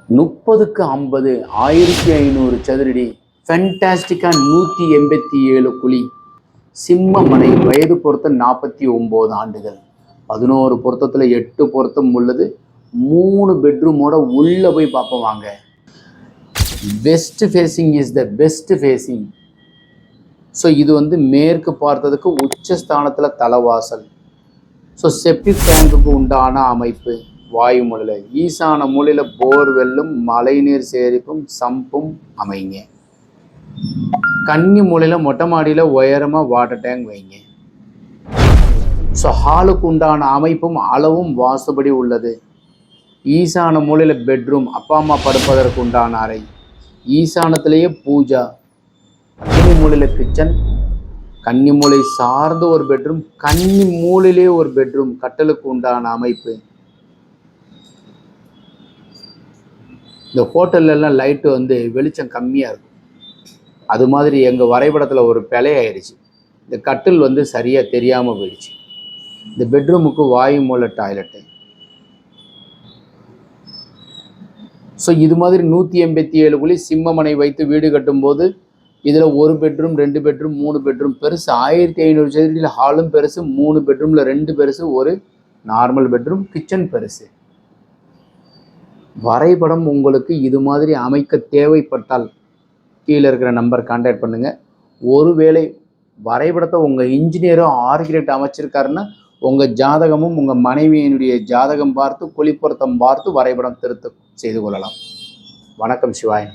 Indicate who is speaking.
Speaker 1: 30க்கு 50 1500 சதுரடி ஃபென்டாஸ்டிக்காக 187 குழி. சிம்மமனை. வயது பொருத்தம் 49 ஆண்டுகள். 11 பொருத்தத்தில் 8 பொருத்தம் உள்ளது. 3 பெட்ரூமோட உள்ள போய் பார்ப்போம் வாங்க. West facing is the best facing. So இது வந்து மேற்கு பார்த்ததுக்கு உச்சஸ்தானத்தில் தலைவாசல். ஸோ செப்டிக் டேங்குக்கு உண்டான அமைப்பு வாயு மூலையில். ஈசான மூலையில் போர்வெல்லும் மழைநீர் சேரிப்பும் சம்பும் அமைங்க. கன்னி மூலையில் மொட்டை மாடியில் உயரமாக வாட்டர் டேங்க் வைங்க. ஸோ ஹாலுக்கு உண்டான அமைப்பும் அளவும் வாசுபடி உள்ளது. ஈசான மூலையில் பெட்ரூம், அப்பா அம்மா படுப்பதற்கு உண்டான அறை. ஈசானத்திலேயே பூஜா. கன்னி மூலையில் கிச்சன், கன்னி மூலை சார்ந்த ஒரு பெட்ரூம், கன்னி மூலையிலே ஒரு பெட்ரூம், கட்டலுக்கு உண்டான அமைப்பு. இந்த ஹோட்டல்லாம் லைட்டு வந்து வெளிச்சம் கம்மியாக இருக்கும். அது மாதிரி எங்கள் வரைபடத்தில் ஒரு பிழை ஆயிடுச்சு. இந்த கட்டில் வந்து சரியாக தெரியாமல் போயிடுச்சு. இந்த பெட்ரூமுக்கு வாயு மூலை டாய்லெட்டு. ஸோ இது மாதிரி 187 குழி சிம்மமனை வைத்து வீடு கட்டும்போது இதில் 1 பெட்ரூம் 2 பெட்ரூம் 3 பெட்ரூம் பெருசு 1500 சதுரடியில் ஹாலும் பெருசு, 3 பெட்ரூமில் 2 பெருசு, ஒரு நார்மல் பெட்ரூம், கிச்சன் பெருசு. வரைபடம் உங்களுக்கு இது மாதிரி அமைக்க தேவைப்பட்டால் கீழே இருக்கிற நம்பர் கான்டாக்ட் பண்ணுங்கள். ஒருவேளை வரைபடத்தை உங்கள் இன்ஜினியரோ ஆர்கிடெக்ட் அமைச்சிருக்காருன்னா உங்கள் ஜாதகமும் உங்கள் மனைவியினுடைய ஜாதகம் பார்த்து குழிப்பொருத்தம் பார்த்து வரைபடம் திருத்தம் செய்து கொள்ளலாம். வணக்கம் சிவாயன்.